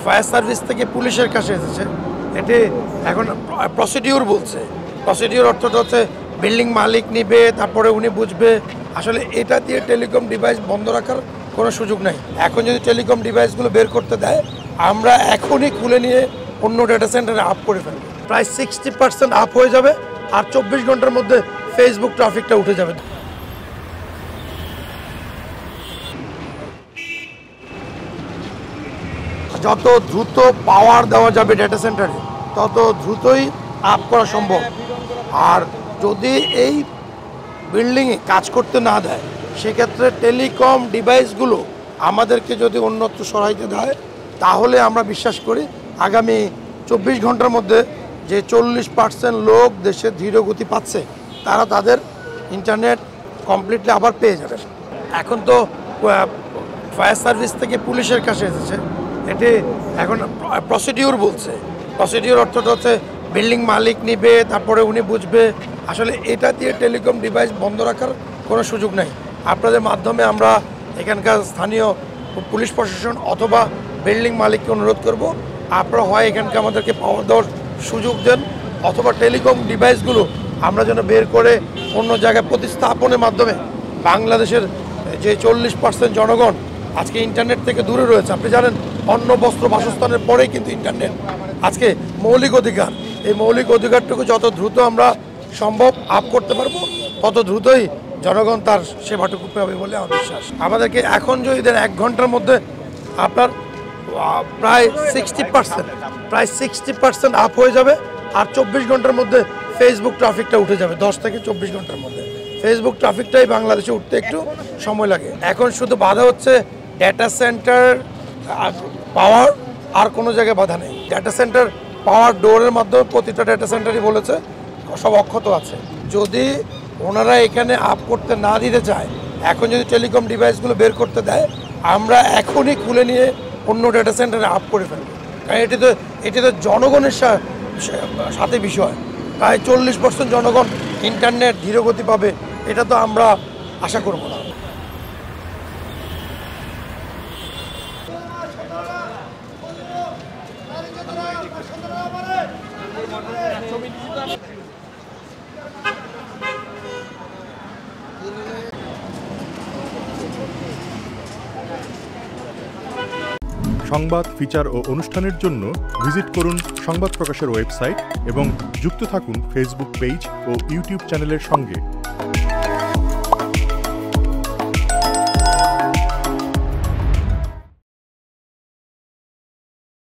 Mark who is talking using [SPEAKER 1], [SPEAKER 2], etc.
[SPEAKER 1] Fire service থেকে পুলিশের কাছে এসেছে। এটি এখন প্রসিডিউর বলছে। প্রসিডিউর অর্থটা হচ্ছে বিল্ডিং মালিক নিবে, তারপরে উনি বুঝবে। আসলে এটা দিয়ে টেলিকম ডিভাইস বন্ধ রাখার কোনো সুযোগ নাই। এখন যদি টেলিকম ডিভাইসগুলো বের করতে দেয়, আমরা এখনই খুলে নিয়ে অন্য ডেটা সেন্টারে আপ করে ফেলব। প্রায় 60% আপ হয়ে যাবে, আর 24 ঘন্টার মধ্যে ফেসবুক ট্রাফিকটা উঠে যাবে। যত দ্রুত পাওয়ার দেওয়া যাবে ডেটা সেন্টারে, তত দ্রুতই আপ করা সম্ভব। আর যদি এই বিল্ডিংয়ে কাজ করতে না দেয়, সেক্ষেত্রে টেলিকম ডিভাইসগুলো আমাদেরকে যদি অন্যত্র সরাইতে দেয়, তাহলে আমরা বিশ্বাস করি আগামী 24 ঘন্টার মধ্যে যে 40% লোক দেশে ধীর গতি পাচ্ছে, তারা তাদের ইন্টারনেট কমপ্লিটলি আবার পেয়ে যাবে। এখন তো ফায়ার সার্ভিস থেকে পুলিশের কাছে এসেছে। এটি এখন প্রসিডিউর বলছে। প্রসিডিউর অর্থটা হচ্ছে বিল্ডিং মালিক নিবে, তারপরে উনি বুঝবে। আসলে এটা দিয়ে টেলিকম ডিভাইস বন্ধ রাখার কোনো সুযোগ নাই। আপনাদের মাধ্যমে আমরা এখানকার স্থানীয় পুলিশ প্রশাসন অথবা বিল্ডিং মালিককে অনুরোধ করব, আপনারা হয় এখানকে আমাদেরকে পাওয়ার দেওয়ার সুযোগ দেন, অথবা টেলিকম ডিভাইসগুলো আমরা যেন বের করে অন্য জায়গায় প্রতিস্থাপনের মাধ্যমে বাংলাদেশের যে 40% জনগণ আজকে ইন্টারনেট থেকে দূরে রয়েছে। আপনি জানেন, অন্ন বস্ত্র বাসস্থানের পরেই কিন্তু ইন্টারনেট আজকে মৌলিক অধিকার। এই মৌলিক অধিকারটুকু যত দ্রুত আমরা সম্ভব আপ করতে পারবো, তত দ্রুতই জনগণ তার সেবাটুকু পাবে বলে আমার বিশ্বাস। আমাদেরকে এখন যদি দেন 1 ঘন্টার মধ্যে আপনার প্রায় 60% আপ হয়ে যাবে, আর 24 ঘন্টার মধ্যে ফেসবুক ট্রাফিকটা উঠে যাবে। 10 থেকে 24 ঘন্টার মধ্যে ফেসবুক ট্রাফিকটাই বাংলাদেশে উঠতে একটু সময় লাগে। এখন শুধু বাধা হচ্ছে ডেটা সেন্টার পাওয়ার, আর কোনো জায়গায় বাধা নেই। ডেটা সেন্টার পাওয়ার ডোরের মাধ্যমে প্রতিটা ডেটা সেন্টারই বলেছে সব অক্ষত আছে। যদি ওনারা এখানে আপ করতে না দিতে চায়, এখন যদি টেলিকম ডিভাইসগুলো বের করতে দেয়, আমরা এখনই খুলে নিয়ে অন্য ডেটা সেন্টারে আপ করে ফেলব। কারণ এটি তো জনগণের সাথে বিষয়। প্রায় 40% জনগণ ইন্টারনেট ধীরগতি পাবে, এটা তো আমরা আশা করব না।
[SPEAKER 2] সংবাদ, ফিচার ও অনুষ্ঠানের জন্য ভিজিট করুন সংবাদ প্রকাশের ওয়েবসাইট এবং যুক্ত থাকুন ফেসবুক পেজ ও ইউটিউব চ্যানেলের সঙ্গে।